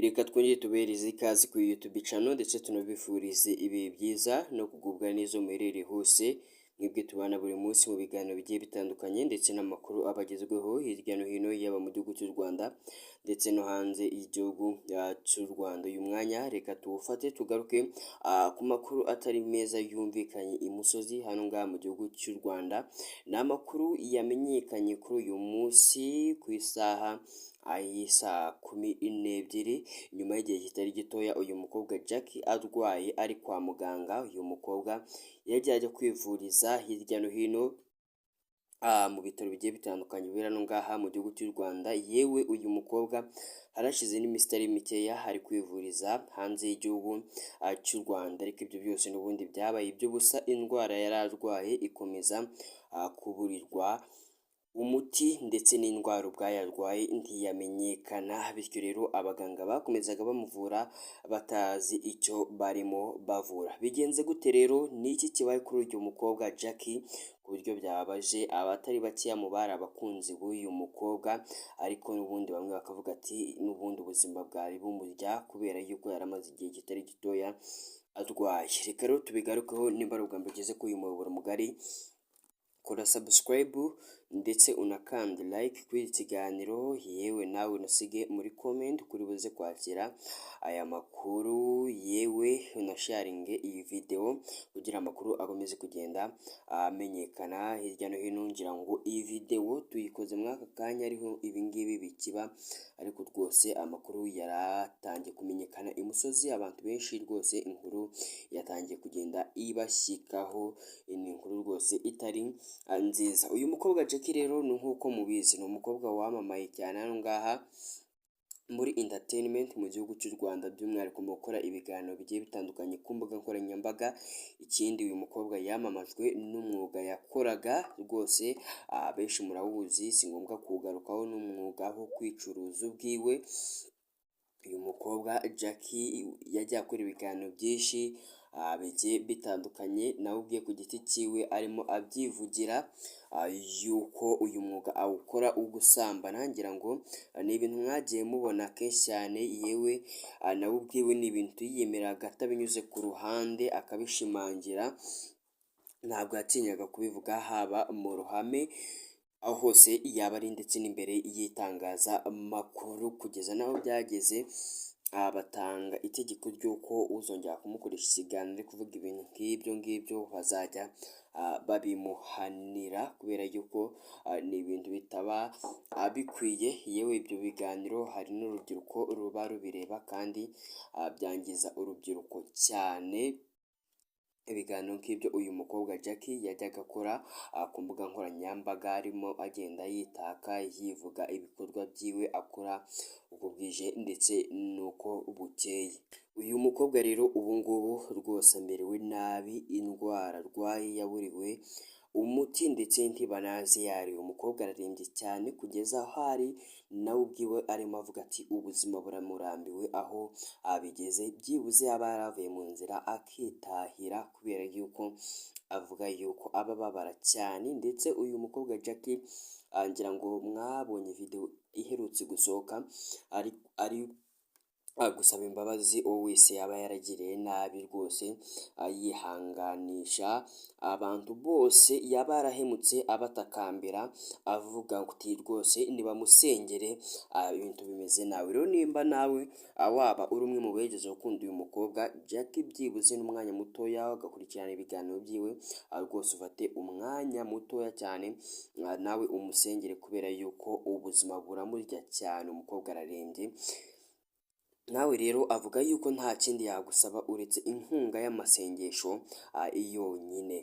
Reka twongere tubereze ikaze kuri YouTube channel ndetse tunabifurize ibihe byiza no kugubwa neza muherereye hose, mwebwe tubana buri munsi mu biganiro bigiye bitandukanye ndetse n'amakuru abagezweho hirya no hino, yaba mu gihugu cy'u Rwanda ndetse no hanze y'igihugu cy'u Rwanda. Uyu mwanya reka tuwufate tugaruke ku makuru atari meza yumvikanye imusozi hano ngaha mu gihugu cy'u Rwanda. Ni amakuru yamenyekanye kuri uyu munsi ku isaha saa 12 nyuma y'igihe kitari gitoya, uyu mukobwa Jackie arwaye ari kwa muganga. Uyu mukobwa yagiye ajya kwivuriza hirya no hino mu bitaro bigiye bitandukanye bibera no ngaha mu gihugu cy'u Rwanda. Yewe uyu mukobwa harashize n'iminsi itari mikeya ari kwivuriza hanze y'igihugu cy'u Rwanda, ariko ibyo byose n'ubundi byabaye iby'ubusa. Indwara yari arwaye ikomeza kuburirwa umuti ndetse n'indwara ubwayo arwaye ntiyamenyekana, bityo rero abaganga bakomezaga bamuvura batazi icyo barimo bavura. Bigenze gute rero? Ni iki kibaye kuri uyu mukobwa Jackie ku buryo byababaje abatari bakeya mu bari abakunzi b'uyu mukobwa, ariko n'ubundi bamwe bakavuga ati n'ubundi ubuzima bwari bumurya kubera yuko yari amaze igihe kitari gitoya arwaye. Reka rero tubigarukeho, nimba ari ubwa mbere ugeze kuri uyu muyoboro mugari, kora subscribe ndetse unakande like kuri iki kiganiro, yewe nawe unasige muri comment kuri buze kwakira aya makuru, yewe unasharinge iyi video kugira amakuru akomeze kugenda amenyekana hirya no hino. Ngira ngo iyi video tuyikoze muri aka kanya ariho ibingibi bikiba, ariko rwose amakuru yaratangiye kumenyekana imusozi. Abantu benshi rwose inkuru yatangiye kugenda ibashyikaho, ni inkuru rwose itari nziza. Uyu mukobwa Jackie rero ni nk'uko mubizi, ni umukobwa wamamaye cyane hano ngaha muri entertainment mu gihugu cy'u Rwanda, by'umwihariko mu gukora ibiganiro bigiye bitandukanye ku mbuga nkoranyambaga. Ikindi uyu mukobwa yamamajwe n'umwuga yakoraga rwose, benshi murawuzi, si ngombwa kuwugarukaho, n'umwuga wo kwicuruza ubwiwe. Uyu mukobwa Jackie yagiye akora ibiganiro byinshi bigiye bitandukanye, nawe ubwiye ku giti cyiwe arimo abyivugira yuko uyu mwuga awukora wo gusambana. Ngira ngo ni ibintu mwagiye mubona kenshi cyane, yewe nawe ubwiwe ni ibintu yiyemeraga atabinyuze ku ruhande akabishimangira, ntabwo yatinyaga kubivuga haba mu ruhame aho hose yaba ari, ndetse n'imbere y'itangazamakuru, kugeza naho byageze batanga itegeko ry'uko uzongera kumukoresha ikiganiro ari kuvuga ibintu nk'ibyo ngibyo bazajya babimuhanira, kubera yuko ni ibintu bitaba bikwiye. Yewe ibyo biganiro hari n'urubyiruko ruba rubireba kandi byangiza urubyiruko cyane. Ibiganiro nk'ibyo uyu mukobwa Jackie yajyaga akora ku mbuga nkoranyambaga, arimo agenda yitaka yivuga ibikorwa byiwe akora uko bwije ndetse n'uko bukeye. Uyu mukobwa rero ubu ngubu rwose amerewe nabi, indwara arwaye yaburiwe umuti ndetse ntibanazi yari. Umukobwa ararembye cyane kugeza aho ari nawe ubwiwe arimo avuga ati ubuzima buramurambiwe, aho abigeze byibuze yaba yaravuye mu nzira akitahira, kubera yuko avuga yuko aba ababara cyane. Ndetse uyu mukobwa Jackie ngira ngo mwabonye video iherutse gusohoka ari gusaba imbabazi uwo wese yaba yaragiriye nabi, rwose yihanganisha abantu bose yaba yarahemutse, abatakambira avuga ati rwose nibamusengere ibintu bimeze nawe. Rero nimba nawe waba uri umwe mu begeje gukunda uyu mukobwa Jackie, byibuze n'umwanya mutoya ugakurikirana ibiganiro byiwe, rwose ufate umwanya mutoya cyane nawe umusengere, kubera yuko ubuzima buramurya cyane, umukobwa ararembye. Nawe rero avuga yuko nta kindi yagusaba uretse inkunga y'amasengesho yonyine.